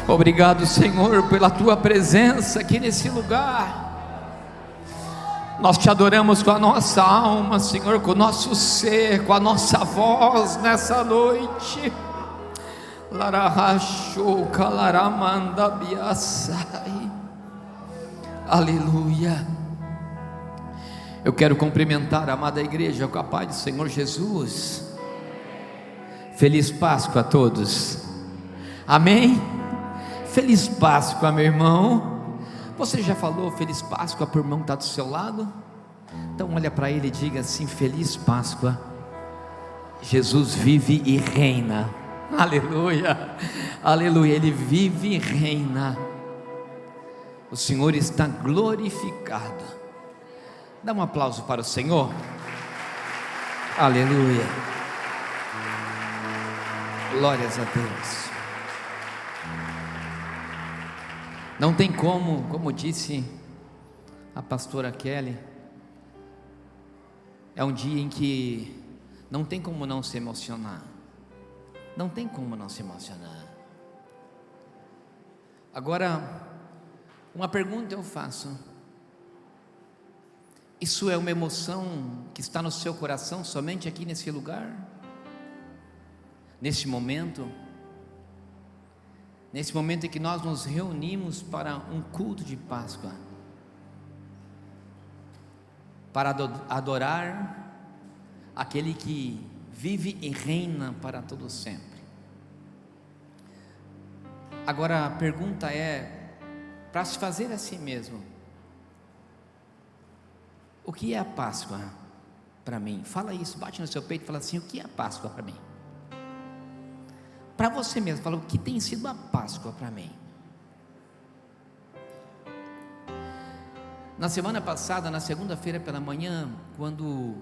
Obrigado, Senhor, pela tua presença aqui nesse lugar. Nós te adoramos com a nossa alma, Senhor, com o nosso ser, com a nossa voz nessa noite. Aleluia. Eu quero cumprimentar a amada igreja com a paz do Senhor Jesus. Feliz Páscoa a todos. Amém? Feliz Páscoa, meu irmão. Você já falou Feliz Páscoa para o irmão que está do seu lado? Então olha para ele e diga assim: Feliz Páscoa. Jesus vive e reina. Aleluia, aleluia. Ele vive e reina. O Senhor está glorificado. Dá um aplauso para o Senhor. Aleluia. Glórias a Deus. Não tem como disse a pastora Kelly, é um dia em que não tem como não se emocionar. Não tem como não se emocionar. Agora, uma pergunta eu faço: isso é uma emoção que está no seu coração somente aqui nesse lugar? Nesse momento em que nós nos reunimos para um culto de Páscoa, para adorar aquele que vive e reina para todo sempre. Agora a pergunta é, para se fazer assim mesmo: o que é a Páscoa para mim? Fala isso, bate no seu peito e fala assim: o que é a Páscoa para mim? Para você mesmo, fala: o que tem sido a Páscoa para mim? Na semana passada, na segunda-feira pela manhã, quando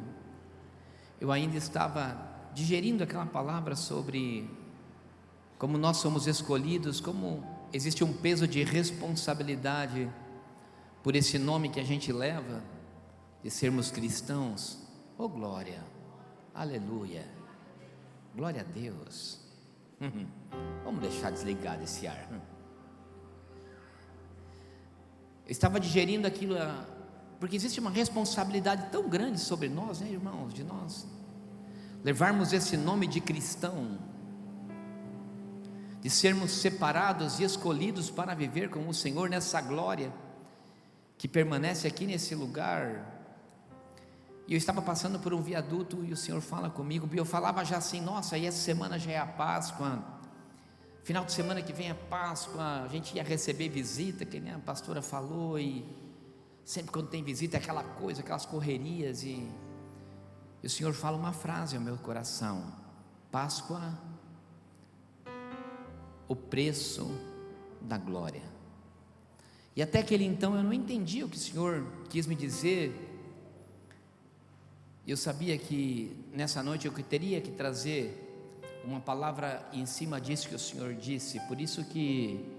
eu ainda estava digerindo aquela palavra sobre como nós somos escolhidos, como existe um peso de responsabilidade por esse nome que a gente leva, de sermos cristãos. Oh glória, aleluia, glória a Deus. Vamos deixar desligado esse ar. Eu estava digerindo aquilo, porque existe uma responsabilidade tão grande sobre nós, né, irmãos, de nós levarmos esse nome de cristão, de sermos separados e escolhidos para viver com o Senhor nessa glória que permanece aqui nesse lugar. E eu estava passando por um viaduto e o Senhor fala comigo, e eu falava já assim: nossa, e essa semana já é a Páscoa, final de semana que vem é Páscoa, a gente ia receber visita, que nem a pastora falou, e sempre quando tem visita é aquela coisa, aquelas correrias, e o Senhor fala uma frase ao meu coração: Páscoa, o preço da glória. E até aquele então eu não entendi o que o Senhor quis me dizer. Eu sabia que nessa noite eu teria que trazer uma palavra em cima disso que o Senhor disse. Por isso que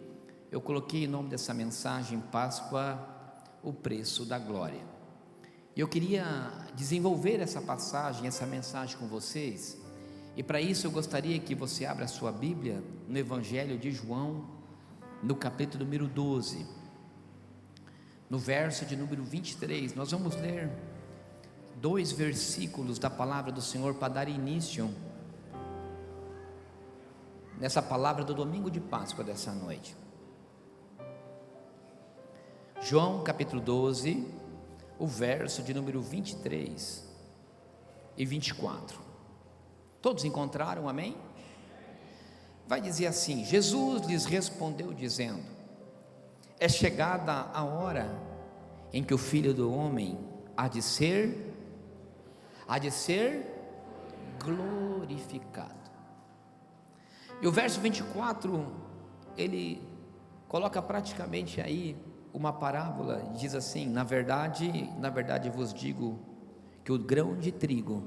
eu coloquei o nome dessa mensagem: Páscoa, o preço da glória. E eu queria desenvolver essa passagem, essa mensagem com vocês. E para isso eu gostaria que você abra a sua Bíblia no Evangelho de João, no capítulo número 12, no verso de número 23. Nós vamos ler 2 versículos da palavra do Senhor para dar início nessa palavra do domingo de Páscoa dessa noite. João capítulo 12, o verso de número 23 e 24. Todos encontraram, amém? Vai dizer assim: Jesus lhes respondeu dizendo: é chegada a hora em que o Filho do Homem há de ser glorificado. E o verso 24, ele coloca praticamente aí uma parábola, diz assim: na verdade vos digo que o grão de trigo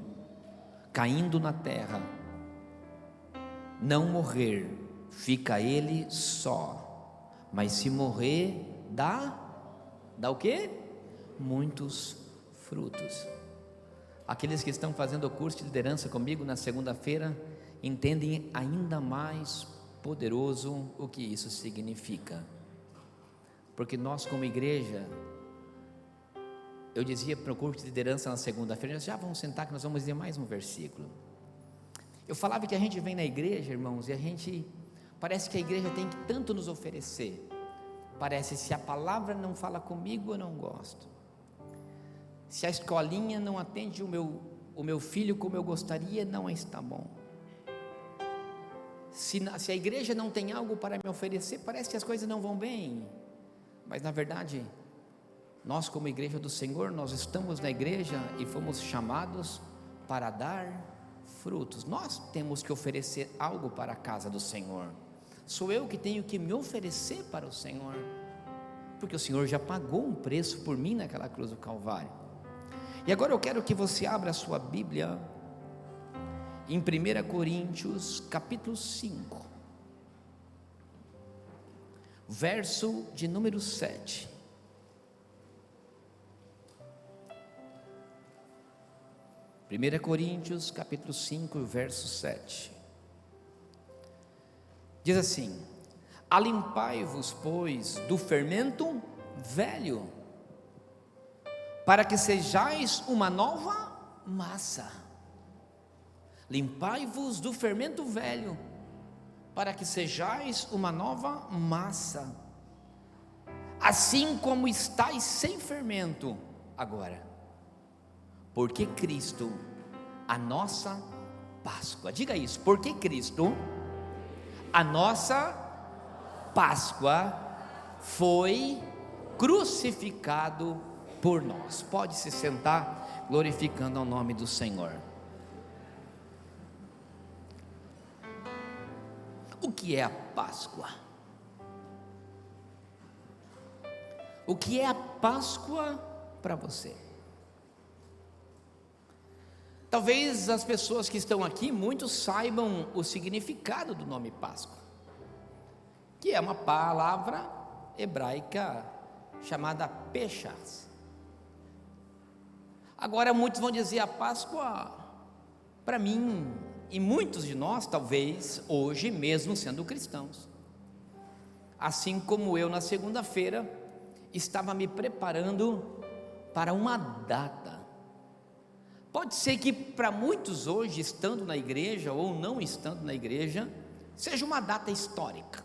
caindo na terra, não morrer, fica ele só, mas se morrer, dá o quê? Muitos frutos. Aqueles que estão fazendo o curso de liderança comigo na segunda-feira entendem ainda mais poderoso o que isso significa. Porque nós, como igreja, eu dizia para o curso de liderança na segunda-feira, já vamos sentar que nós vamos ler mais um versículo. Eu falava que a gente vem na igreja, irmãos, e parece que a igreja tem que tanto nos oferecer. Parece, se a palavra não fala comigo, eu não gosto. Se a escolinha não atende o meu filho como eu gostaria, não está bom. Se a igreja não tem algo para me oferecer, parece que as coisas não vão bem. Mas na verdade, nós como igreja do Senhor, nós estamos na igreja e fomos chamados para dar frutos. Nós temos que oferecer algo para a casa do Senhor. Sou eu que tenho que me oferecer para o Senhor, porque o Senhor já pagou um preço por mim naquela cruz do Calvário. E agora eu quero que você abra a sua Bíblia em 1 Coríntios capítulo 5, verso de número 7. Primeira Coríntios capítulo 5, verso 7. Diz assim: alimpai-vos, pois, do fermento velho, para que sejais uma nova massa. Limpai-vos do fermento velho, para que sejais uma nova massa, assim como estáis sem fermento agora, porque Cristo, a nossa Páscoa, diga isso, porque Cristo, a nossa Páscoa, foi crucificado por nós. Pode se sentar, glorificando ao nome do Senhor. O que é a Páscoa? O que é a Páscoa para você? Talvez as pessoas que estão aqui, muitos saibam o significado do nome Páscoa, que é uma palavra hebraica chamada Peshas. Agora muitos vão dizer, a Páscoa, para mim, e muitos de nós, talvez, hoje mesmo sendo cristãos, assim como eu na segunda-feira, estava me preparando para uma data. Pode ser que para muitos hoje, estando na igreja ou não estando na igreja, seja uma data histórica.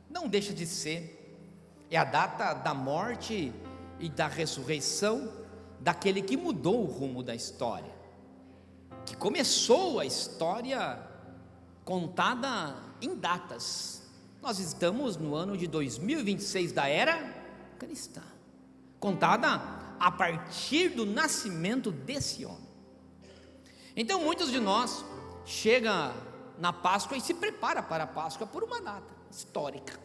Não deixa de ser. É a data da morte e da ressurreição daquele que mudou o rumo da história, que começou a história contada em datas. Nós estamos no ano de 2026 da era cristã, contada a partir do nascimento desse homem. Então muitos de nós chegam na Páscoa e se prepara para a Páscoa por uma data histórica.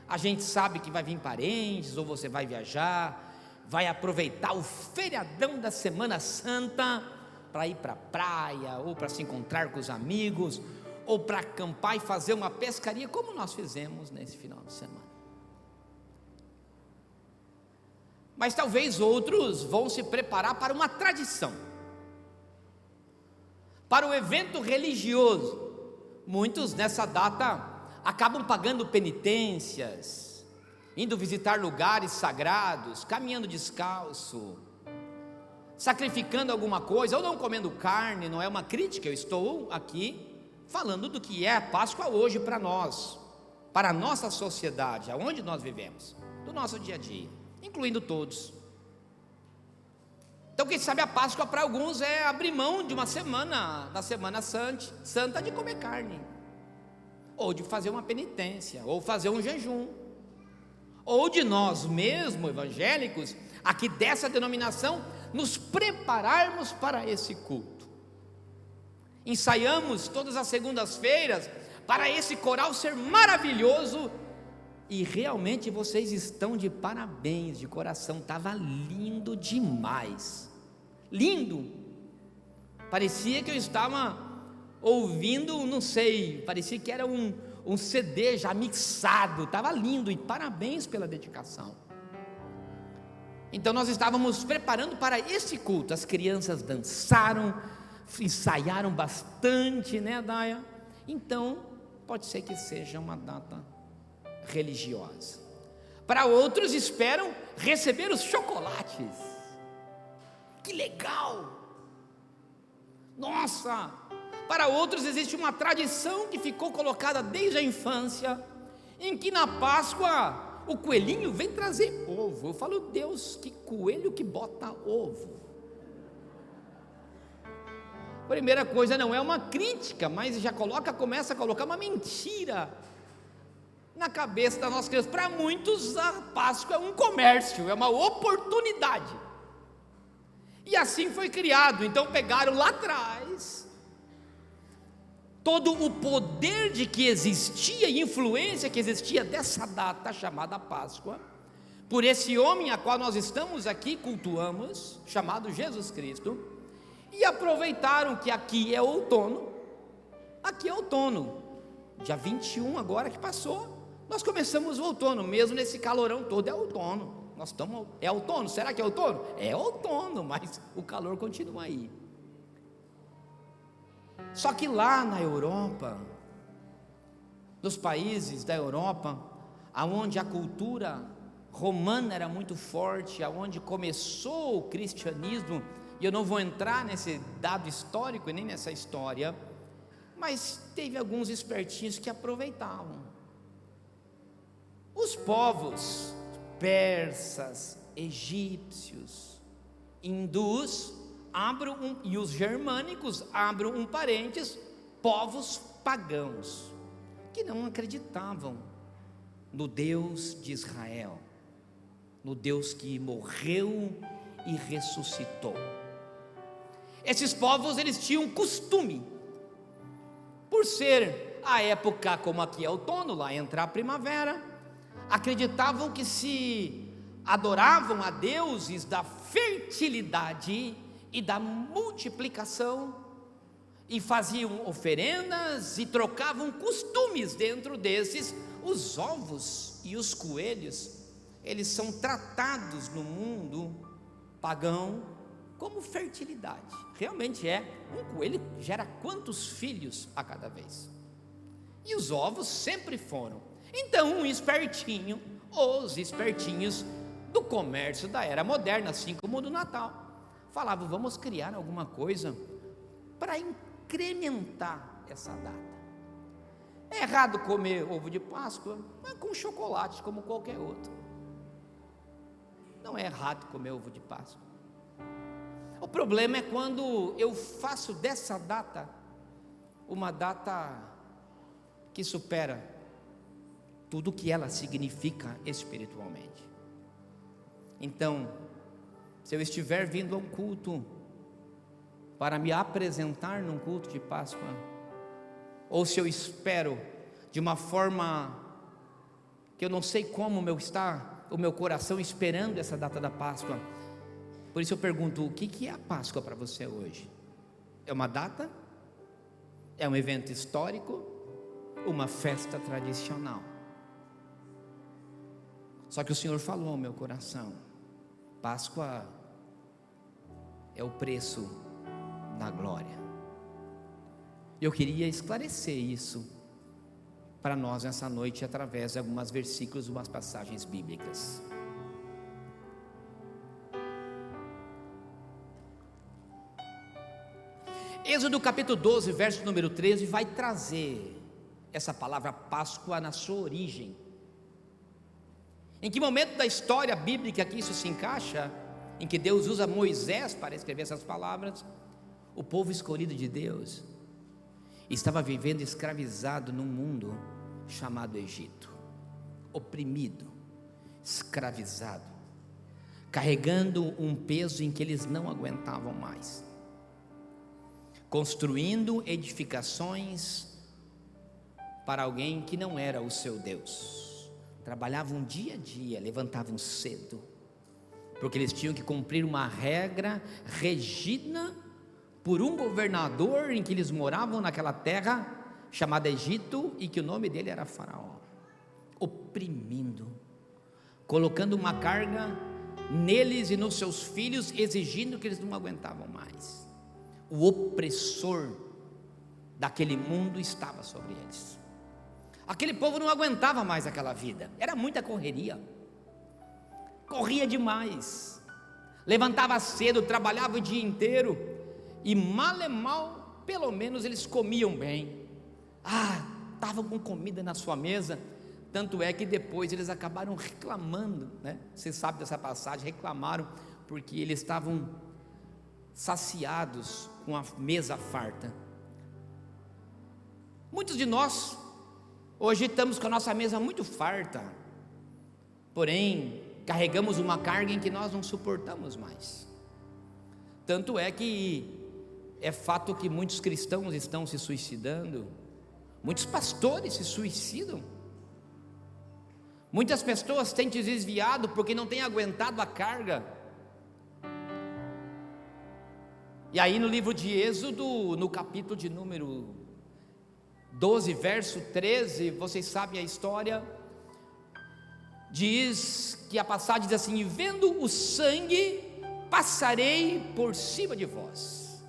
A gente sabe que vai vir parentes, ou você vai viajar, vai aproveitar o feriadão da Semana Santa para ir para a praia, ou para se encontrar com os amigos, ou para acampar e fazer uma pescaria, como nós fizemos nesse final de semana. Mas talvez outros vão se preparar para uma tradição, para o evento religioso. Muitos nessa data acabam pagando penitências, indo visitar lugares sagrados, caminhando descalço, sacrificando alguma coisa, ou não comendo carne. Não é uma crítica, eu estou aqui falando do que é a Páscoa hoje para nós, para a nossa sociedade, aonde nós vivemos, do nosso dia a dia, incluindo todos. Então quem sabe a Páscoa para alguns é abrir mão de uma semana, da Semana Santa, de comer carne, ou de fazer uma penitência, ou fazer um jejum, ou de nós mesmos evangélicos, aqui dessa denominação, nos prepararmos para esse culto. Ensaiamos todas as segundas-feiras para esse coral ser maravilhoso, e realmente vocês estão de parabéns, de coração. Estava lindo demais, lindo. Parecia que eu estava ouvindo, não sei, parecia que era um CD já mixado. Estava lindo, e parabéns pela dedicação. Então nós estávamos preparando para esse culto. As crianças dançaram, ensaiaram bastante, né, Daia? Então pode ser que seja uma data religiosa. Para outros esperam receber os chocolates. Que legal! Nossa! Para outros existe uma tradição que ficou colocada desde a infância, em que na Páscoa o coelhinho vem trazer ovo. Eu falo, Deus, que coelho que bota ovo. Primeira coisa, não é uma crítica, mas já começa a colocar uma mentira na cabeça das nossas crianças. Para muitos a Páscoa é um comércio, é uma oportunidade, e assim foi criado. Então pegaram lá atrás todo o poder de que existia, e influência que existia dessa data chamada Páscoa, por esse homem a qual nós estamos aqui, cultuamos, chamado Jesus Cristo, e aproveitaram que aqui é outono, dia 21 agora que passou, nós começamos o outono, mesmo nesse calorão todo, é outono, é outono, será que é outono? É outono, mas o calor continua aí. Só que lá na Europa, nos países da Europa, aonde a cultura romana era muito forte, aonde começou o cristianismo, e eu não vou entrar nesse dado histórico e nem nessa história, mas teve alguns espertinhos que aproveitavam. Os povos persas, egípcios, hindus, e os germânicos, abro um parênteses, povos pagãos, que não acreditavam no Deus de Israel, no Deus que morreu e ressuscitou. Esses povos, eles tinham costume, por ser a época, como aqui é outono, lá entra a primavera, acreditavam que se adoravam a deuses da fertilidade e da multiplicação, e faziam oferendas e trocavam costumes dentro desses. Os ovos e os coelhos, eles são tratados no mundo pagão como fertilidade. Realmente um coelho gera quantos filhos a cada vez? E os ovos sempre foram. Então os espertinhos do comércio da era moderna, assim como do Natal, falavam, vamos criar alguma coisa para incrementar essa data. É errado comer ovo de Páscoa, mas com chocolate como qualquer outro. Não é errado comer ovo de Páscoa. O problema é quando eu faço dessa data uma data que supera tudo que ela significa espiritualmente. Então, se eu estiver vindo a um culto para me apresentar num culto de Páscoa, ou se eu espero de uma forma que eu não sei como o meu coração esperando essa data da Páscoa, por isso eu pergunto, o que é a Páscoa para você hoje? É uma data? É um evento histórico? Uma festa tradicional? Só que o Senhor falou ao meu coração, Páscoa é o preço da glória. Eu queria esclarecer isso para nós nessa noite, através de alguns versículos, umas passagens bíblicas. Êxodo capítulo 12, verso número 13, vai trazer essa palavra Páscoa na sua origem. Em que momento da história bíblica que isso se encaixa? Em que Deus usa Moisés para escrever essas palavras. O povo escolhido de Deus estava vivendo escravizado num mundo chamado Egito, oprimido, escravizado, carregando um peso em que eles não aguentavam mais, construindo edificações para alguém que não era o seu Deus. Trabalhavam dia a dia, levantavam cedo, porque eles tinham que cumprir uma regra regida por um governador em que eles moravam naquela terra chamada Egito, e que o nome dele era Faraó, oprimindo, colocando uma carga neles e nos seus filhos, exigindo que eles não aguentavam mais. O opressor daquele mundo estava sobre eles. Aquele povo não aguentava mais aquela vida, era muita correria, corria demais, levantava cedo, trabalhava o dia inteiro, e mal e mal, pelo menos eles comiam bem, estavam com comida na sua mesa. Tanto é que depois eles acabaram reclamando, né? Você sabe dessa passagem, reclamaram porque eles estavam saciados com a mesa farta. Muitos de nós hoje estamos com a nossa mesa muito farta, porém carregamos uma carga em que nós não suportamos mais. Tanto é que é fato que muitos cristãos estão se suicidando, muitos pastores se suicidam, muitas pessoas têm se desviado porque não têm aguentado a carga. E aí no livro de Êxodo, no capítulo de número 12, verso 13, vocês sabem a história, diz que a passagem diz assim: vendo o sangue, passarei por cima de vós.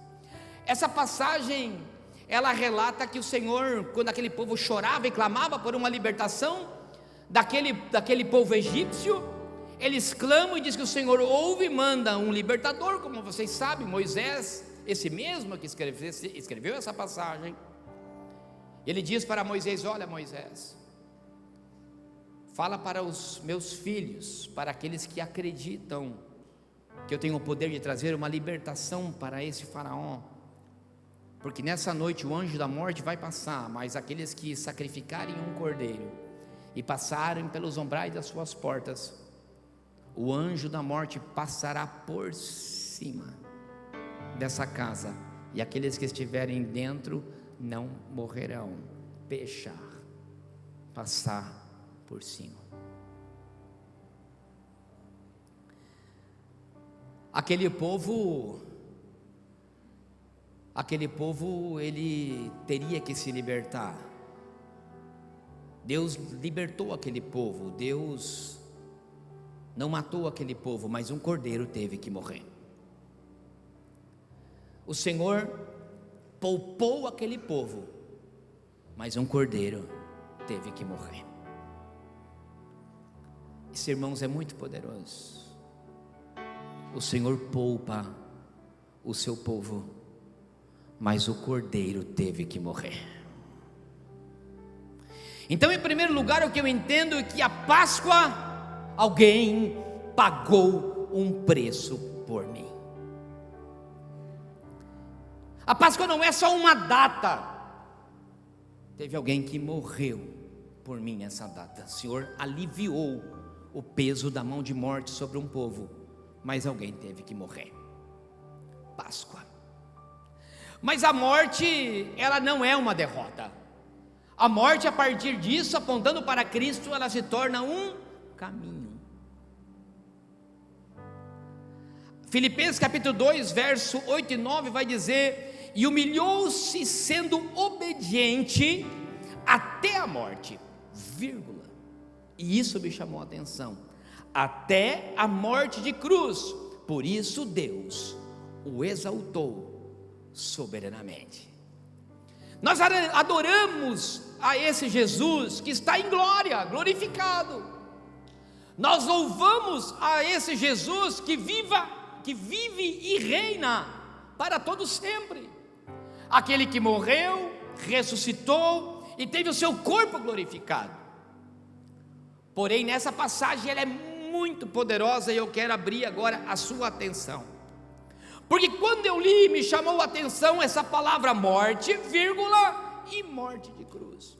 Essa passagem, ela relata que o Senhor, quando aquele povo chorava e clamava por uma libertação daquele povo egípcio, eles clamam e diz que o Senhor ouve e manda um libertador, como vocês sabem, Moisés, esse mesmo que escreveu essa passagem. Ele diz para Moisés: olha Moisés, fala para os meus filhos, para aqueles que acreditam que eu tenho o poder de trazer uma libertação para esse faraó, porque nessa noite o anjo da morte vai passar, mas aqueles que sacrificarem um cordeiro e passarem pelos umbrais das suas portas, o anjo da morte passará por cima dessa casa, e aqueles que estiverem dentro não morrerão. Passar por cima. Aquele povo, ele teria que se libertar. Deus libertou aquele povo, Deus não matou aquele povo, mas um cordeiro teve que morrer. O Senhor poupou aquele povo, mas um cordeiro teve que morrer. Isso, irmãos, é muito poderoso. O Senhor poupa o seu povo, mas o cordeiro teve que morrer. Então, em primeiro lugar, o que eu entendo é que a Páscoa, alguém pagou um preço por mim. A Páscoa não é só uma data, teve alguém que morreu por mim nessa data. O Senhor aliviou o peso da mão de morte sobre um povo, mas alguém teve que morrer. Páscoa. Mas a morte, ela não é uma derrota. A morte, a partir disso, apontando para Cristo, ela se torna um caminho. Filipenses capítulo 2, verso 8 e 9 vai dizer: e humilhou-se sendo obediente até a morte, vírgula, e isso me chamou a atenção, até a morte de cruz. Por isso Deus o exaltou soberanamente. Nós adoramos a esse Jesus que está em glória, glorificado. Nós louvamos a esse Jesus que vive e reina para todo sempre. Aquele que morreu, ressuscitou e teve o seu corpo glorificado. Porém, nessa passagem ela é muito poderosa e eu quero abrir agora a sua atenção, porque quando eu li, me chamou a atenção essa palavra morte, vírgula, e morte de cruz.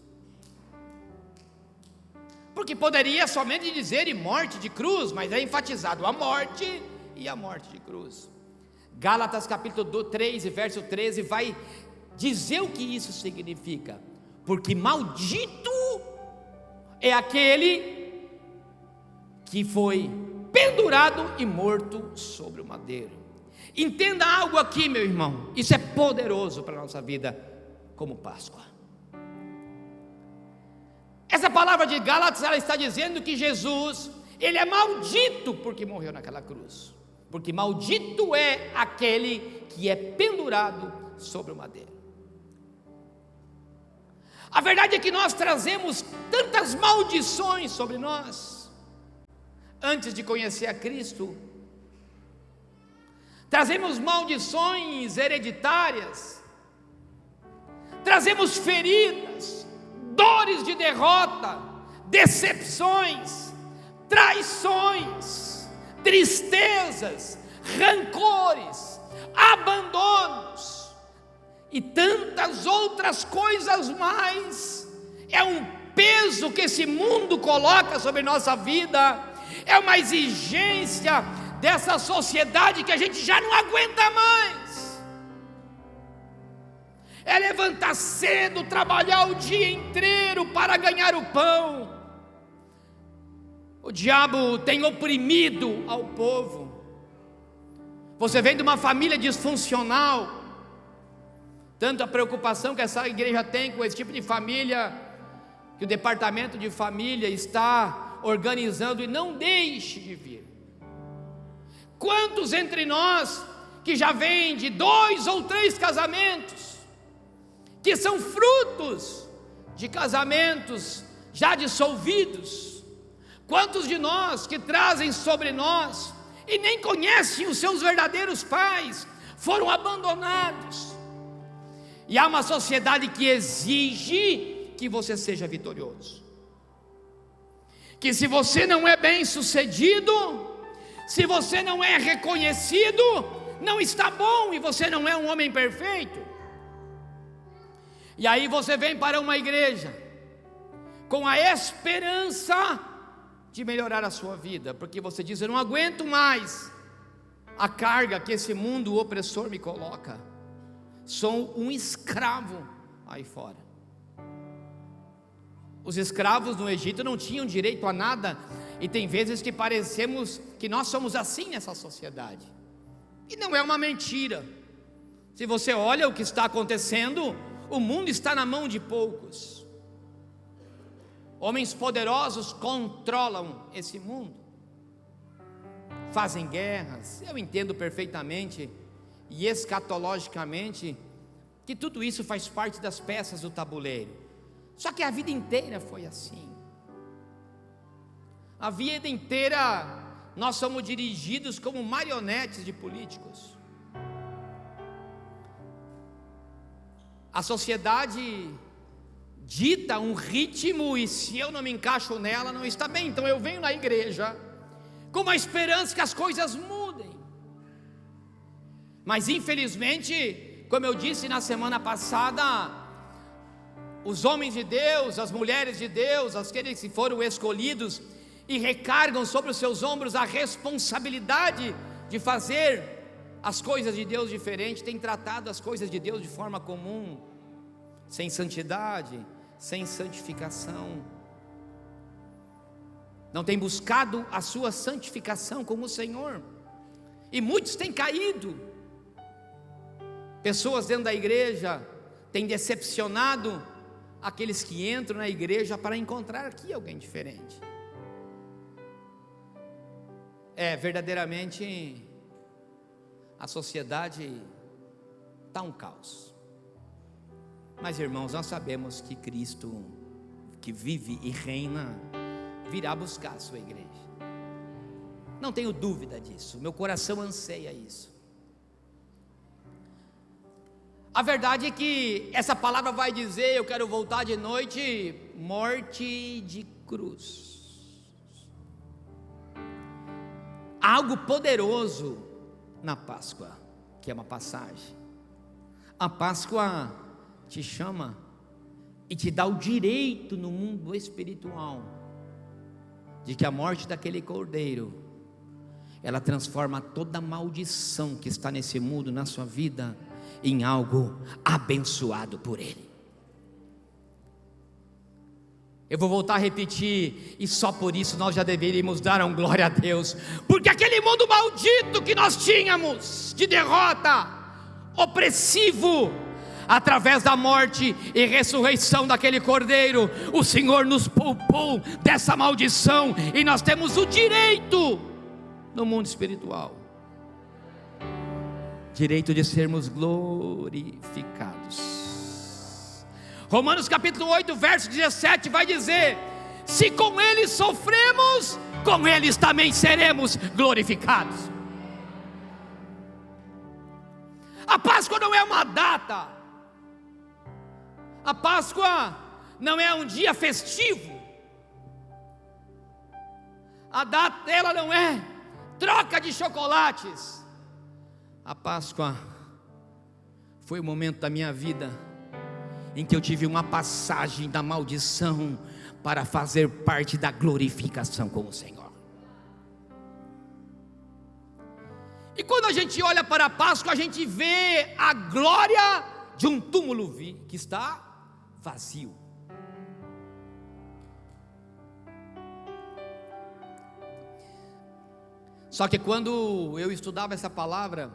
Porque poderia somente dizer e morte de cruz, mas é enfatizado a morte e a morte de cruz. Gálatas capítulo 3, verso 13 vai dizer o que isso significa: porque maldito é aquele que foi pendurado e morto sobre o madeiro. Entenda algo aqui, meu irmão, isso é poderoso para a nossa vida como Páscoa. Essa palavra de Gálatas, ela está dizendo que Jesus, Ele é maldito porque morreu naquela cruz, porque maldito é aquele que é pendurado sobre o madeiro. A verdade é que nós trazemos tantas maldições sobre nós, antes de conhecer a Cristo. Trazemos maldições hereditárias, trazemos feridas, dores de derrota, decepções, traições, tristezas, rancores, abandonos e tantas outras coisas mais. É um peso que esse mundo coloca sobre nossa vida, é uma exigência dessa sociedade que a gente já não aguenta mais. É levantar cedo, trabalhar o dia inteiro para ganhar o pão. O diabo tem oprimido ao povo. Você vem de uma família disfuncional, tanto a preocupação que essa igreja tem com esse tipo de família, que o departamento de família está organizando, e não deixe de vir. Quantos entre nós que já vêm de 2 ou 3 casamentos, que são frutos de casamentos já dissolvidos? Quantos de nós que trazem sobre nós e nem conhecem os seus verdadeiros pais, foram abandonados? E há uma sociedade que exige que você seja vitorioso, que se você não é bem sucedido, se você não é reconhecido, não está bom, e você não é um homem perfeito. E aí você vem para uma igreja com a esperança de melhorar a sua vida, porque você diz: eu não aguento mais a carga que esse mundo opressor me coloca, sou um escravo aí fora. Os escravos no Egito não tinham direito a nada, e tem vezes que parecemos que nós somos assim nessa sociedade, e não é uma mentira. Se você olha o que está acontecendo, o mundo está na mão de poucos. Homens poderosos controlam esse mundo, fazem guerras. Eu entendo perfeitamente e escatologicamente que tudo isso faz parte das peças do tabuleiro, só que a vida inteira foi assim. A vida inteira nós somos dirigidos como marionetes de políticos. A sociedade dita um ritmo, e se eu não me encaixo nela, não está bem. Então eu venho na igreja com uma esperança que as coisas mudem, mas infelizmente, como eu disse na semana passada, os homens de Deus, as mulheres de Deus, aqueles que foram escolhidos e recargam sobre os seus ombros a responsabilidade de fazer as coisas de Deus diferente, têm tratado as coisas de Deus de forma comum, sem santidade, sem santificação. Não tem buscado a sua santificação como o Senhor, e muitos têm caído. Pessoas dentro da igreja têm decepcionado aqueles que entram na igreja para encontrar aqui alguém diferente. Verdadeiramente a sociedade está um caos. Mas irmãos, nós sabemos que Cristo, que vive e reina, virá buscar a sua igreja. Não tenho dúvida disso, meu coração anseia isso. A verdade é que essa palavra vai dizer: eu quero voltar de noite, morte de cruz. Algo poderoso na Páscoa, que é uma passagem. A Páscoa te chama e te dá o direito no mundo espiritual de que a morte daquele cordeiro, ela transforma toda a maldição que está nesse mundo, na sua vida, em algo abençoado por Ele. Eu vou voltar a repetir, e só por isso nós já deveríamos dar uma glória a Deus, porque aquele mundo maldito que nós tínhamos, de derrota, opressivo, através da morte e ressurreição daquele cordeiro, o Senhor nos poupou dessa maldição, e nós temos o direito no mundo espiritual, direito de sermos glorificados. Romanos capítulo 8, verso 17 vai dizer: se com Ele sofremos, com Eles também seremos glorificados. A Páscoa não é uma data, a Páscoa não é um dia festivo, a data ela não é troca de chocolates. A Páscoa foi o momento da minha vida em que eu tive uma passagem da maldição para fazer parte da glorificação com o Senhor. E quando a gente olha para a Páscoa, a gente vê a glória de um túmulo que está vazio. Só que quando eu estudava essa palavra,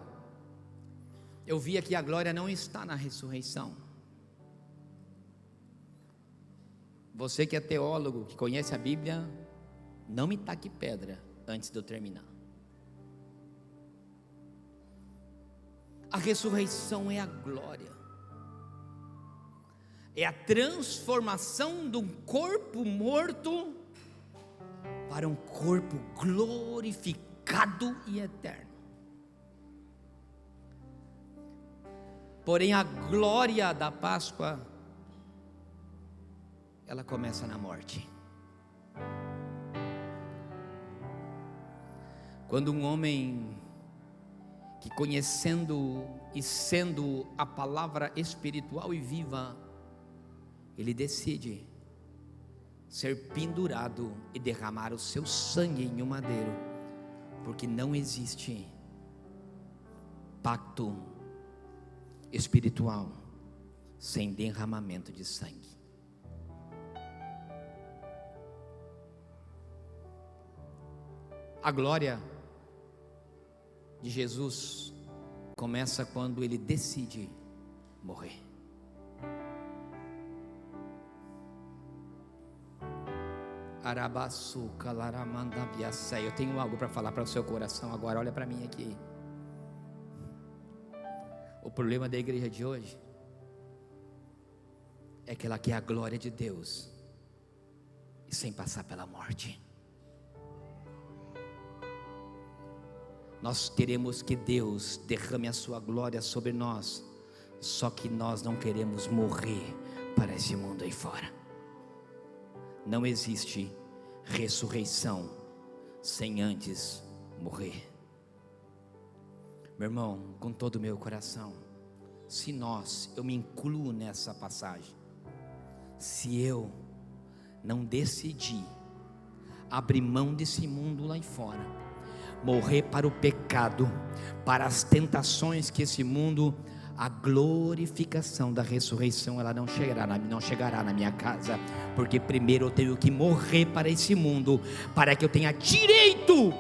eu via que a glória não está na ressurreição. Você que é teólogo, que conhece a Bíblia, não me taque pedra antes de eu terminar. A ressurreição é a glória, é a transformação de um corpo morto para um corpo glorificado e eterno. Porém, a glória da Páscoa, ela começa na morte. Quando um homem que, conhecendo e sendo a palavra espiritual e viva, ele decide ser pendurado e derramar o seu sangue em um madeiro, porque não existe pacto espiritual sem derramamento de sangue. A glória de Jesus começa quando ele decide morrer. Eu tenho algo para falar para o seu coração agora. Olha para mim aqui. O problema da igreja de hoje é que ela quer a glória de Deus e sem passar pela morte. Nós queremos que Deus derrame a sua glória sobre nós, só que nós não queremos morrer para esse mundo aí fora. Não existe ressurreição sem antes morrer. Meu irmão, com todo o meu coração, eu me incluo nessa passagem, se eu não decidir abrir mão desse mundo lá fora, morrer para o pecado, para as tentações que esse mundo, a glorificação da ressurreição, ela não chegará na minha casa, porque primeiro eu tenho que morrer para esse mundo, para que eu tenha direito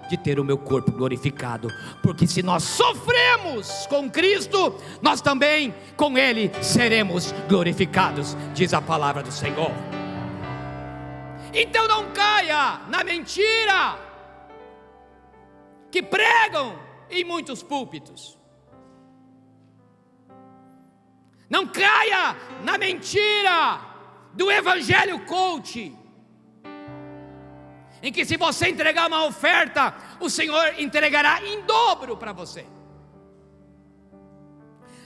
de ter o meu corpo glorificado, porque se nós sofremos com Cristo, nós também com Ele seremos glorificados, diz a palavra do Senhor. Então não caia na mentira que pregam em muitos púlpitos. Não caia na mentira do evangelho coach, em que se você entregar uma oferta, o Senhor entregará em dobro para você.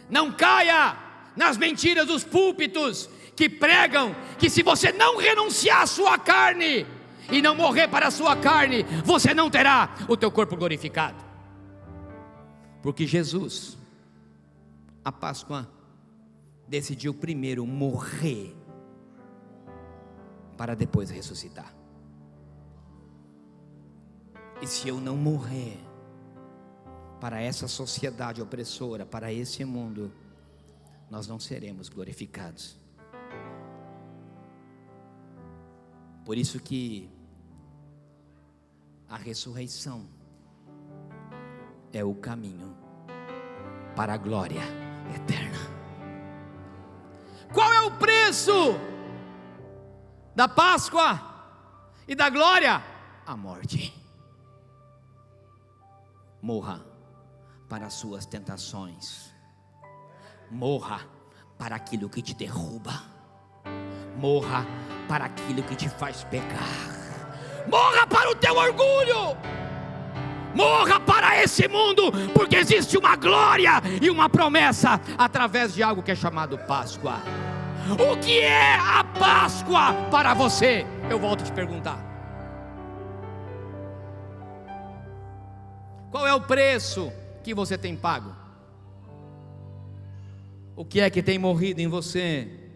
Não caia nas mentiras dos púlpitos que pregam que se você não renunciar à sua carne e não morrer para a sua carne, você não terá o teu corpo glorificado. Porque Jesus, a Páscoa, decidiu primeiro morrer para depois ressuscitar. E se eu não morrer para essa sociedade opressora, para esse mundo, nós não seremos glorificados. Por isso que a ressurreição é o caminho para a glória eterna. o preço da Páscoa e da glória? A morte. Morra para as suas tentações, morra para aquilo que te derruba, morra para aquilo que te faz pecar, morra para o teu orgulho, morra para esse mundo, porque existe uma glória e uma promessa através de algo que é chamado Páscoa. O que é a Páscoa para você? Eu volto a te perguntar. Qual é o preço que você tem pago? O que é que tem morrido em você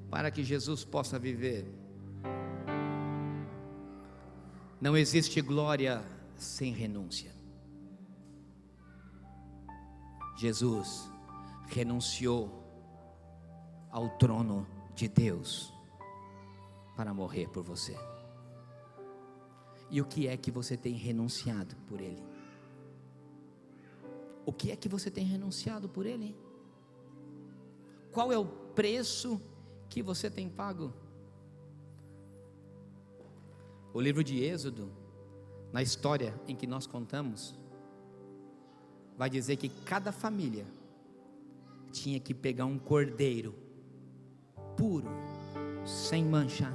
para que Jesus possa viver? Não existe glória sem renúncia. Jesus renunciou ao trono de Deus para morrer por você. E o que é que você tem renunciado por Ele? O que é que você tem renunciado por Ele? Qual é o preço que você tem pago? O livro de Êxodo, na história em que nós contamos, vai dizer que cada família tinha que pegar um cordeiro puro, sem mancha,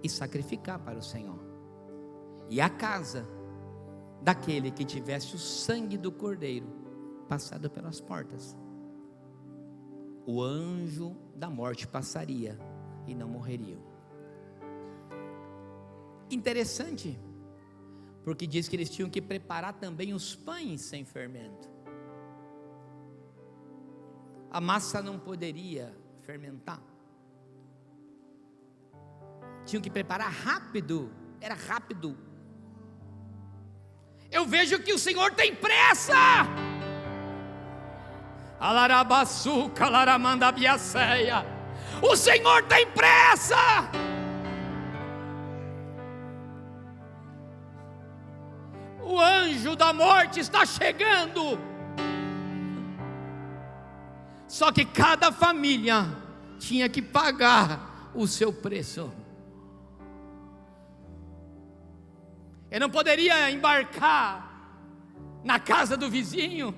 e sacrificar para o Senhor. E a casa daquele que tivesse o sangue do cordeiro passado pelas portas, o anjo da morte passaria e não morreria. Interessante, porque diz que eles tinham que preparar também os pães sem fermento. A massa não poderia fermentar, tinham que preparar rápido, era rápido. Eu vejo que o Senhor tem pressa. Alarabaçu, calaramandabiaceia. O Senhor tem pressa. O anjo da morte está chegando. Só que cada família tinha que pagar o seu preço. Eu não poderia embarcar na casa do vizinho.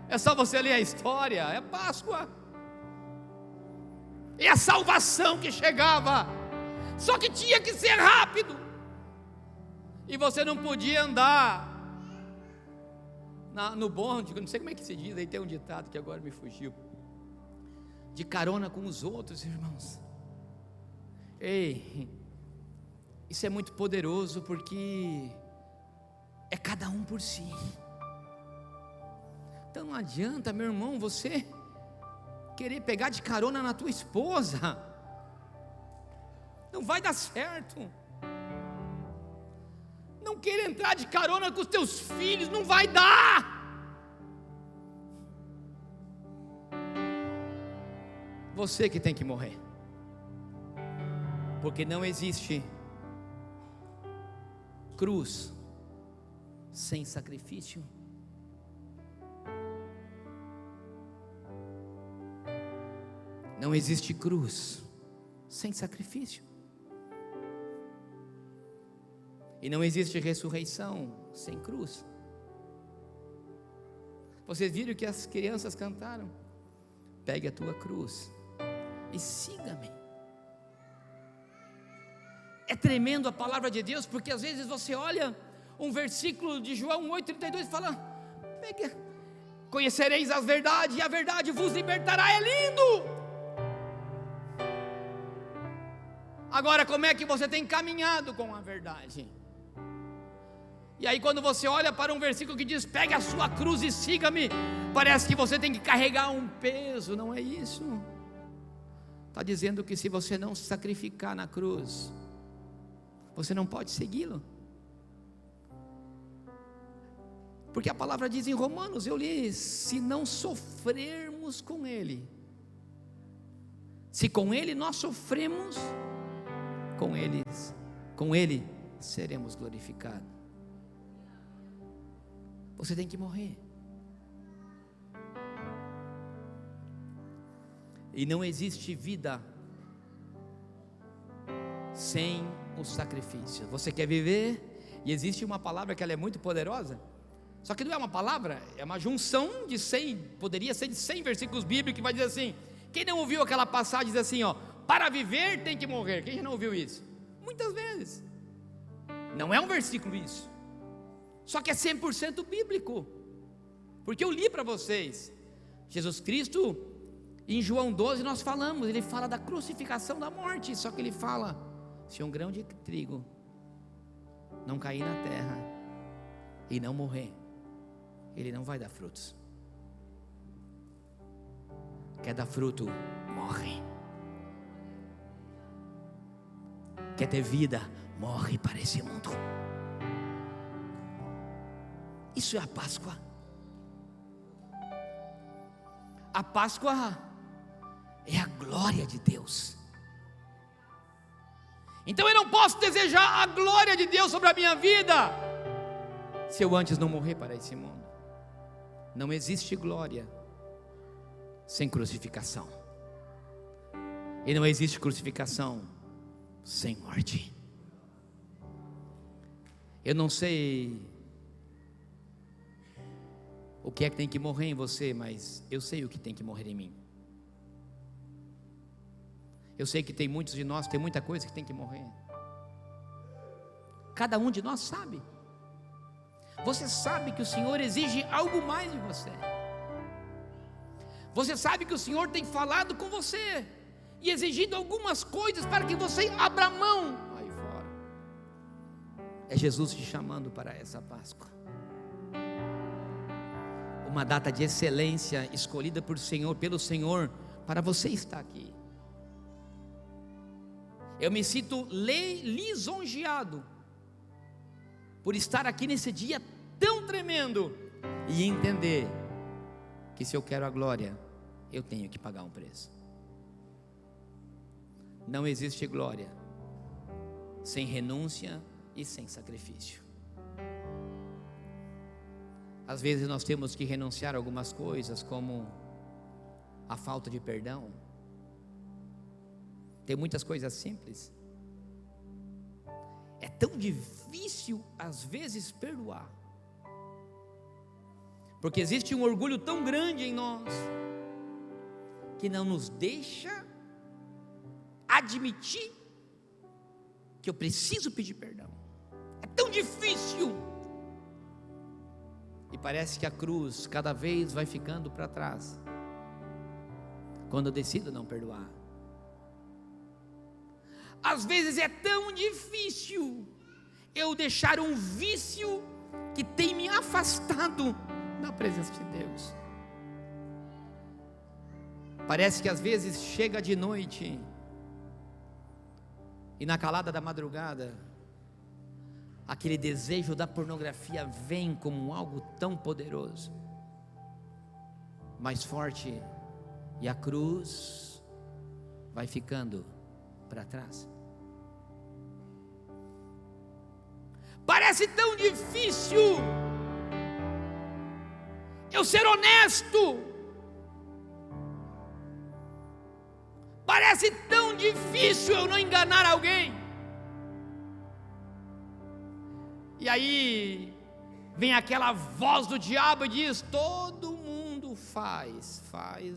É só você ler a história, é Páscoa. E a salvação que chegava, só que tinha que ser rápido. E você não podia andar no bonde, não sei como é que se diz, aí tem um ditado que agora me fugiu, de carona com os outros irmãos. Ei, isso é muito poderoso, porque é cada um por si. Então não adianta, meu irmão, você querer pegar de carona na tua esposa, não vai dar certo. Não querer entrar de carona com os teus filhos, não vai dar. Você que tem que morrer, porque não existe cruz sem sacrifício. Não existe cruz sem sacrifício. E não existe ressurreição sem cruz. Vocês viram que as crianças cantaram? Pegue a tua cruz e siga-me. É tremendo a palavra de Deus, porque às vezes você olha um versículo de João 8,32 e fala: conhecereis a verdade e a verdade vos libertará. É lindo. Agora, como é que você tem caminhado com a verdade? E aí quando você olha para um versículo que diz: pegue a sua cruz e siga-me, parece que você tem que carregar um peso. Não é isso. Está dizendo que se você não se sacrificar na cruz, você não pode segui-lo. Porque a palavra diz em Romanos, eu li: se não sofrermos com Ele, se com Ele nós sofremos, com Ele seremos glorificados. Você tem que morrer. E não existe vida sem o sacrifício. Você quer viver? E existe uma palavra que ela é muito poderosa. Só que não é uma palavra, é uma junção de 100, poderia ser de 100 versículos bíblicos, que vai dizer assim: quem não ouviu aquela passagem diz assim, ó, para viver tem que morrer. Quem já não ouviu isso? Muitas vezes. Não é um versículo isso, só que é 100% bíblico, porque eu li para vocês. Jesus Cristo, em João 12 nós falamos, ele fala da crucificação, da morte. Só que ele fala: se um grão de trigo não cair na terra e não morrer, ele não vai dar frutos. Quer dar fruto, morre. Quer ter vida, morre para esse mundo. Isso é a Páscoa. A Páscoa é a glória de Deus. Então eu não posso desejar a glória de Deus sobre a minha vida se eu antes não morrer para esse mundo. Não existe glória sem crucificação, e não existe crucificação sem morte. Eu não sei o que é que tem que morrer em você, mas eu sei o que tem que morrer em mim. Eu sei que tem muitos de nós, tem muita coisa que tem que morrer. Cada um de nós sabe. Você sabe que o Senhor exige algo mais de você. Você sabe que o Senhor tem falado com você e exigido algumas coisas para que você abra mão aí fora. É Jesus te chamando para essa Páscoa, uma data de excelência escolhida por Senhor, pelo Senhor, para você estar aqui. Eu me sinto lisonjeado por estar aqui nesse dia tão tremendo e entender que se eu quero a glória, eu tenho que pagar um preço. Não existe glória sem renúncia e sem sacrifício. Às vezes nós temos que renunciar a algumas coisas, como a falta de perdão. Tem muitas coisas simples. É tão difícil às vezes perdoar, porque existe um orgulho tão grande em nós que não nos deixa admitir que eu preciso pedir perdão. É tão difícil. E parece que a cruz cada vez vai ficando para trás quando eu decido não perdoar. Às vezes é tão difícil eu deixar um vício que tem me afastado da presença de Deus. Parece que às vezes chega de noite e na calada da madrugada, aquele desejo da pornografia vem como algo tão poderoso, mais forte, e a cruz vai ficando para trás. Parece tão difícil eu ser honesto. Parece tão difícil eu não enganar alguém. E aí vem aquela voz do diabo e diz: todo mundo faz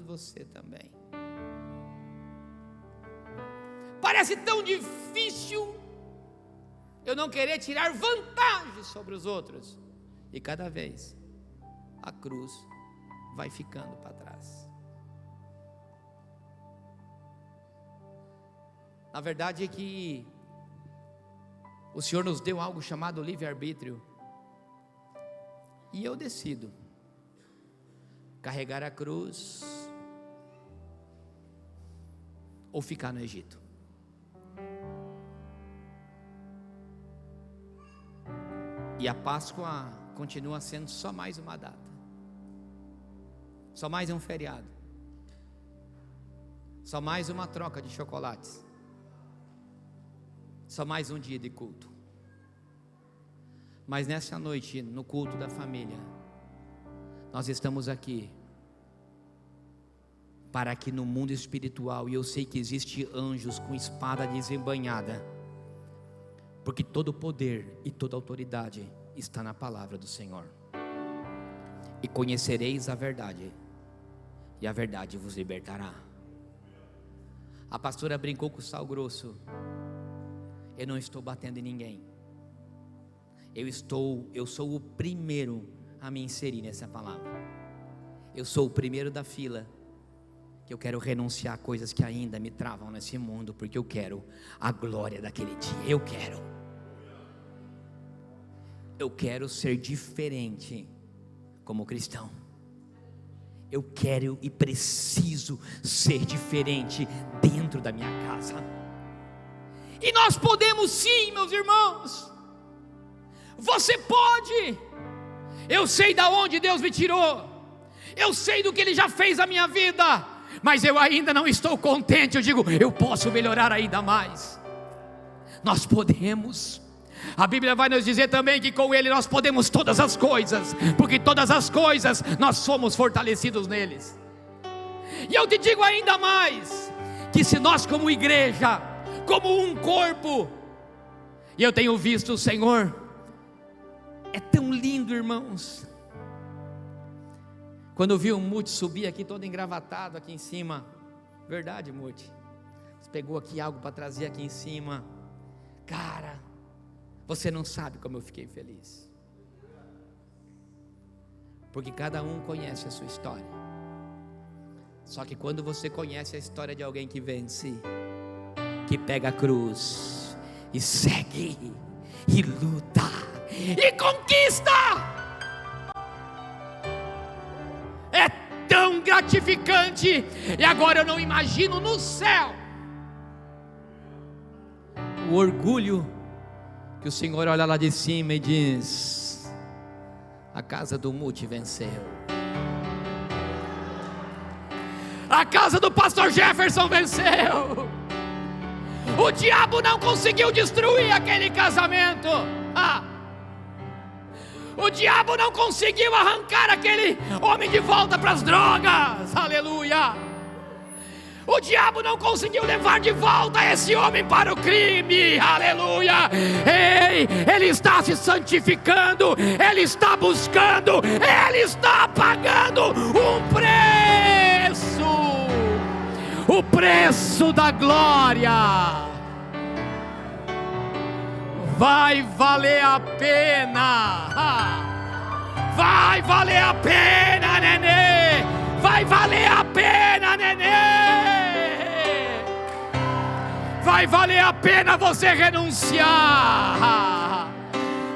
você também. Parece tão difícil eu não querer tirar vantagem sobre os outros, e cada vez a cruz vai ficando para trás. A verdade é que o Senhor nos deu algo chamado livre-arbítrio, e eu decido carregar a cruz ou ficar no Egito. E a Páscoa continua sendo só mais uma data, só mais um feriado, só mais uma troca de chocolates, só mais um dia de culto. Mas nessa noite, no culto da família, nós estamos aqui para que no mundo espiritual, e eu sei que existe anjos com espada desembainhada, porque todo poder e toda autoridade está na palavra do Senhor. E conhecereis a verdade, e a verdade vos libertará. A pastora brincou com o sal grosso. Eu não estou batendo em ninguém. Eu sou o primeiro a me inserir nessa palavra. Eu sou o primeiro da fila, que eu quero renunciar a coisas que ainda me travam nesse mundo, porque eu quero a glória daquele dia. Eu quero ser diferente como cristão. Eu quero e preciso ser diferente dentro da minha casa. E nós podemos sim, meus irmãos. Você pode. Eu sei da onde Deus me tirou. Eu sei do que Ele já fez na minha vida. Mas eu ainda não estou contente. Eu digo, eu posso melhorar ainda mais. Nós podemos. A Bíblia vai nos dizer também que com Ele nós podemos todas as coisas, porque todas as coisas nós somos fortalecidos neles. E eu te digo ainda mais, que se nós como igreja, como um corpo, e eu tenho visto o Senhor, é tão lindo, irmãos. Quando eu vi o Muti subir aqui todo engravatado aqui em cima, verdade, Muti, você pegou aqui algo para trazer aqui em cima, cara, você não sabe como eu fiquei feliz, porque cada um conhece a sua história. Só que quando você conhece a história de alguém que vence, que pega a cruz e segue, e luta, e conquista, é tão gratificante. E agora eu não imagino no céu o orgulho que o Senhor olha lá de cima e diz: a casa do Muti venceu, a casa do pastor Jefferson venceu. O diabo não conseguiu destruir aquele casamento. O diabo não conseguiu arrancar aquele homem de volta para as drogas. Aleluia. O diabo não conseguiu levar de volta esse homem para o crime. Aleluia. Ei, ele está se santificando, ele está buscando, ele está pagando um preço, o preço da glória. Vai valer a pena. Vai valer a pena, nenê. Vai valer a pena, nenê. Vai valer a pena você renunciar.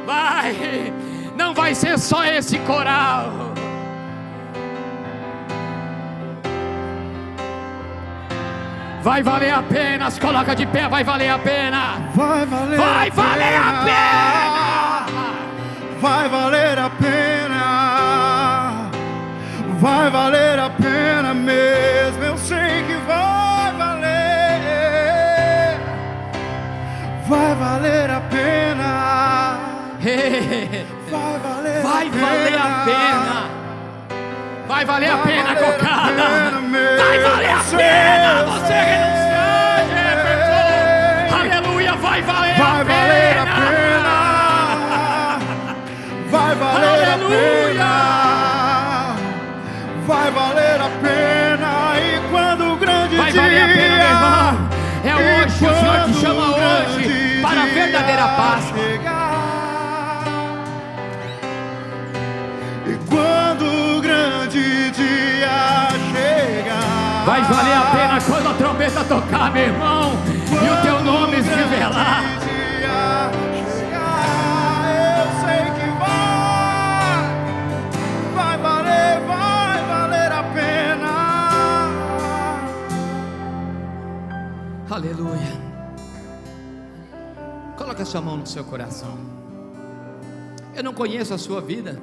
Vai. Não vai ser só esse coral. Vai valer a pena. Se coloca de pé, vai valer a pena. Vai valer a pena. Vai valer a pena. Vai valer a pena mesmo. Eu sei que vai valer. Vai valer a pena. Vai valer a pena. Vai valer a pena, cocada. Vai valer a pena você renunciar, Jefferson. Aleluia, vai valer a pena. Vai valer a pena. Vai valer a pena. E quando o grande vai dia, valer a pena, meu irmão. É hoje, o Senhor te chama hoje para a verdadeira Páscoa. E quando o grande dia chegar, vai valer a pena quando a trombeta tocar, meu irmão, e o teu nome se revelar. Eu sei que vai valer a pena. Aleluia. Coloque a sua mão no seu coração. Eu não conheço a sua vida,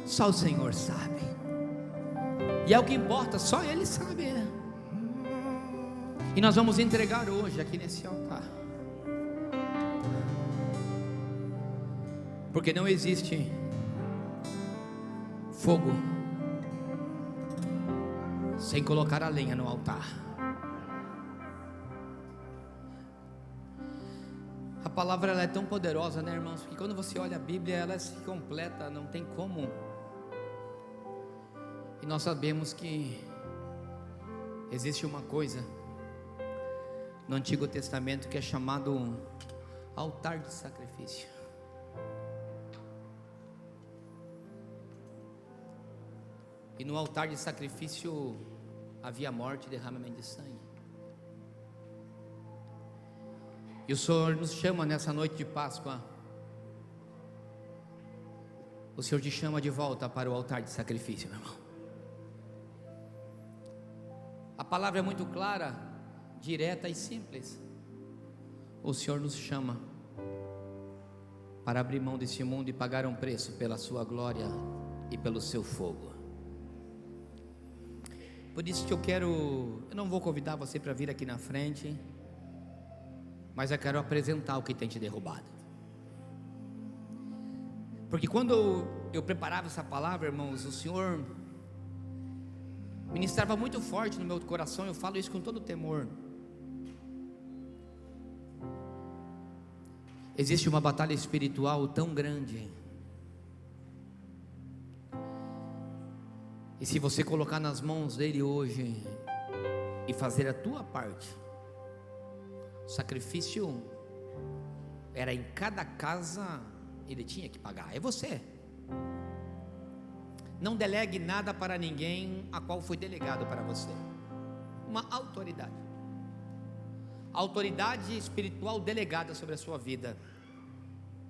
só o Senhor sabe. E é o que importa, só Ele sabe. E nós vamos entregar hoje aqui nesse altar, porque não existe fogo sem colocar a lenha no altar. A palavra ela é tão poderosa, né, irmãos? Porque quando você olha a Bíblia, ela se completa, não tem como. E nós sabemos que existe uma coisa no Antigo Testamento que é chamado altar de sacrifício. E no altar de sacrifício havia morte e derramamento de sangue. E o Senhor nos chama nessa noite de Páscoa. O Senhor te chama de volta para o altar de sacrifício, meu irmão. A palavra é muito clara, direta e simples. O Senhor nos chama para abrir mão desse mundo e pagar um preço pela sua glória e pelo seu fogo. Por isso que eu não vou convidar você para vir aqui na frente, mas eu quero apresentar o que tem te derrubado. Porque quando eu preparava essa palavra, irmãos, o Senhor ministrava muito forte no meu coração. Eu falo isso com todo temor. Existe uma batalha espiritual tão grande, e se você colocar nas mãos dele hoje e fazer a tua parte, o sacrifício era em cada casa, ele tinha que pagar, é você. Não delegue nada para ninguém a qual foi delegado para você. Uma autoridade, autoridade espiritual delegada sobre a sua vida.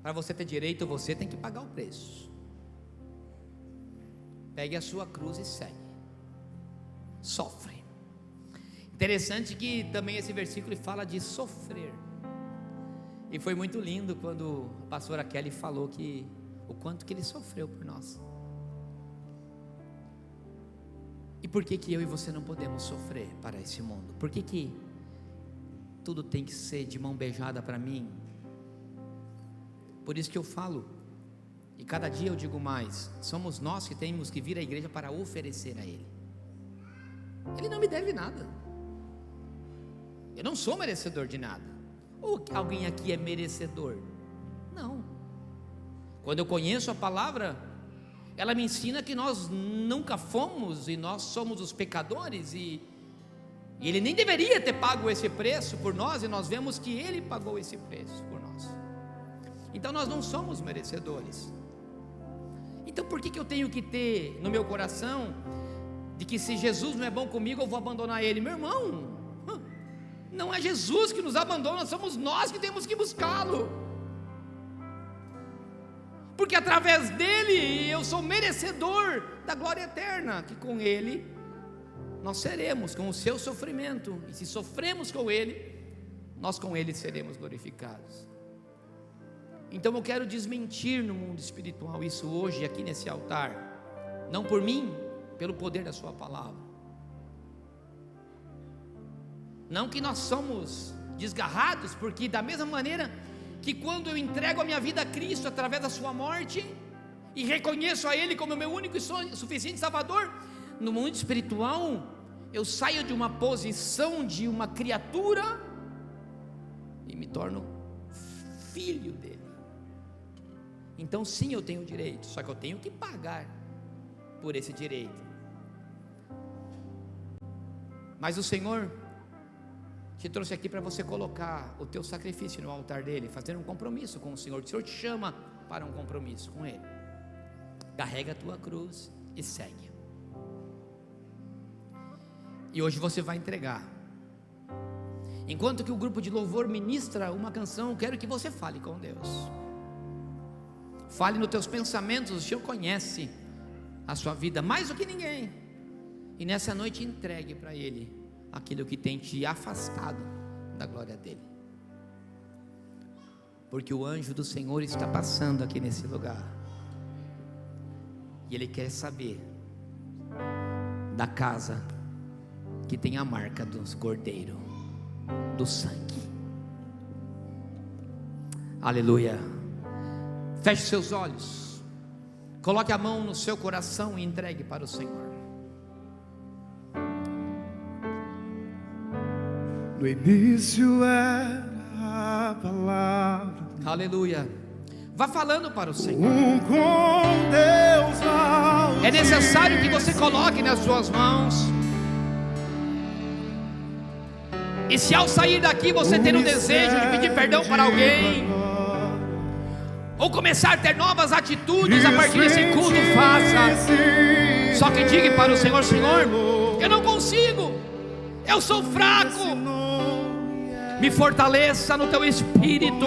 Para você ter direito, você tem que pagar o preço. Pegue a sua cruz e segue. Sofre. Interessante que também esse versículo fala de sofrer. E foi muito lindo quando a pastora Kelly falou que o quanto que ele sofreu por nós. E por que eu e você não podemos sofrer para esse mundo? Por que tudo tem que ser de mão beijada para mim? Por isso que eu falo, e cada dia eu digo mais, somos nós que temos que vir à igreja para oferecer a Ele. Ele não me deve nada. Eu não sou merecedor de nada. Ou alguém aqui é merecedor? Não. Quando eu conheço a palavra, ela me ensina que nós nunca fomos, e nós somos os pecadores, e Ele nem deveria ter pago esse preço por nós, e nós vemos que Ele pagou esse preço por nós. Então nós não somos merecedores. Então por que eu tenho que ter no meu coração de que se Jesus não é bom comigo, eu vou abandonar Ele? Meu irmão, não é Jesus que nos abandona, somos nós que temos que buscá-lo. Porque através dele eu sou merecedor da glória eterna, que com ele nós seremos, com o seu sofrimento. E se sofremos com ele, nós com ele seremos glorificados. Então eu quero desmentir no mundo espiritual isso hoje aqui nesse altar, não por mim, pelo poder da sua palavra. Não que nós somos desgarrados, porque da mesma maneira que quando eu entrego a minha vida a Cristo através da sua morte e reconheço a Ele como meu único e suficiente Salvador, no mundo espiritual eu saio de uma posição de uma criatura e me torno filho dele. Então sim, eu tenho direito, só que eu tenho que pagar por esse direito. Mas o Senhor te trouxe aqui para você colocar o teu sacrifício no altar dele, fazer um compromisso com o Senhor. O Senhor te chama para um compromisso com ele. Carrega a tua cruz e segue. E hoje você vai entregar. Enquanto que o grupo de louvor ministra uma canção, eu quero que você fale com Deus. Fale nos teus pensamentos. O Senhor conhece a sua vida mais do que ninguém. E nessa noite entregue para Ele aquilo que tem te afastado da glória dele. Porque o anjo do Senhor está passando aqui nesse lugar. E ele quer saber da casa que tem a marca do cordeiro, do sangue. Aleluia. Feche seus olhos. Coloque a mão no seu coração e entregue para o Senhor. No início era a palavra. Aleluia. Vá falando para o Senhor. Com Deus ao É necessário que você coloque nas suas mãos. E se ao sair daqui você ter um desejo de pedir perdão para alguém, ou começar a ter novas atitudes a partir desse culto, faça. Só que diga para o Senhor: Senhor, eu não consigo, eu sou fraco, me fortaleça no teu espírito.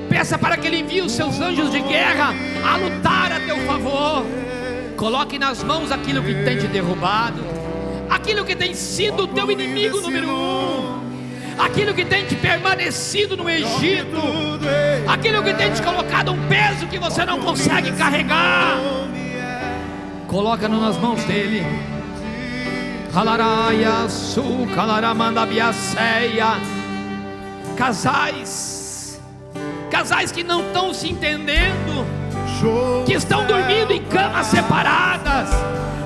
Peça para que Ele envie os seus anjos de guerra a lutar a teu favor. Coloque nas mãos aquilo que tem te derrubado, aquilo que tem sido o teu inimigo número 1, aquilo que tem te permanecido no Egito, aquilo que tem te colocado um peso que você não consegue carregar. Coloca-no nas mãos dele. Casais que não estão se entendendo, que estão dormindo em camas separadas,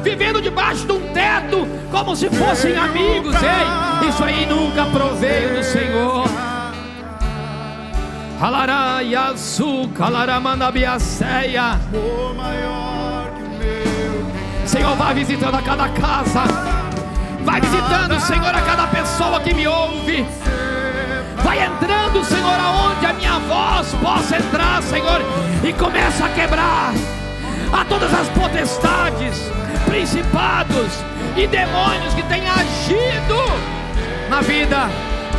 vivendo debaixo de um teto como se fossem amigos. Ei, isso aí nunca proveio do Senhor. Senhor, vai visitando a cada casa, vai visitando, Senhor, a cada pessoa que me ouve. Vai entrando, Senhor, aonde a minha voz possa entrar, Senhor, e começa a quebrar a todas as potestades, principados e demônios que têm agido na vida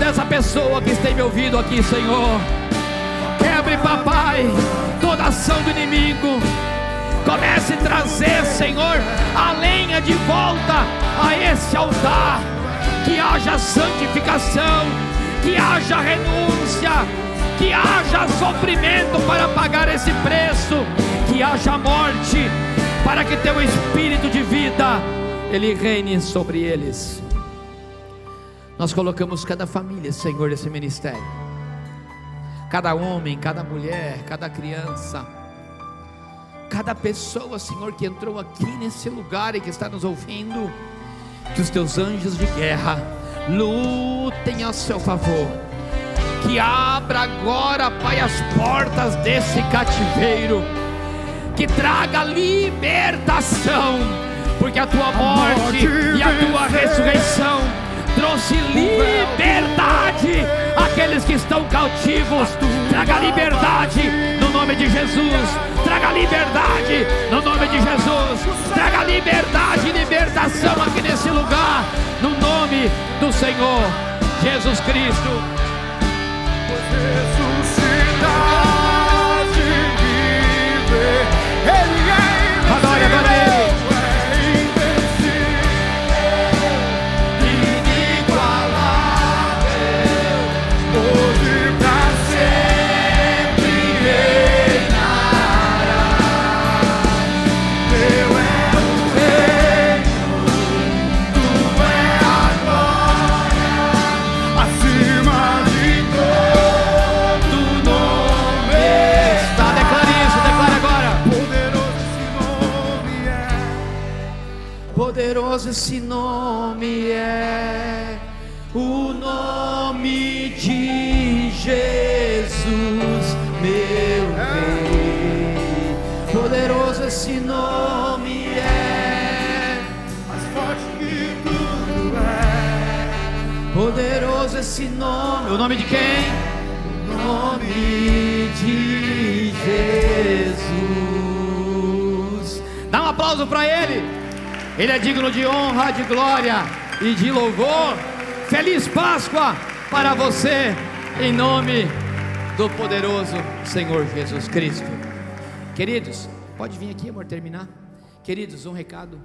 dessa pessoa que tem me ouvido aqui, Senhor. Quebre, papai, toda ação do inimigo. Comece a trazer, Senhor, a lenha de volta a esse altar. Que haja santificação, que haja renúncia, que haja sofrimento para pagar esse preço, que haja morte, para que teu espírito de vida, ele reine sobre eles. Nós colocamos cada família, Senhor, desse ministério, cada homem, cada mulher, cada criança, cada pessoa, Senhor, que entrou aqui nesse lugar e que está nos ouvindo. Que os teus anjos de guerra lutem a seu favor. Que abra agora, Pai, as portas desse cativeiro. Que traga libertação, porque a tua morte e a tua ressurreição trouxe liberdade àqueles que estão cautivos. Traga liberdade no nome de Jesus. Traga liberdade no nome de Jesus. Traga liberdade e libertação aqui nesse lugar, no nome do Senhor Jesus Cristo. Adore, adore Ele. Poderoso esse nome é, o nome de Jesus, meu Rei. Poderoso esse nome é, mais forte que tudo é. Poderoso esse nome, o nome de quem? O nome de Jesus. Dá um aplauso para Ele. Ele é digno de honra, de glória e de louvor. Feliz Páscoa para você, em nome do poderoso Senhor Jesus Cristo. Queridos, pode vir aqui, amor, terminar. Queridos, um recado.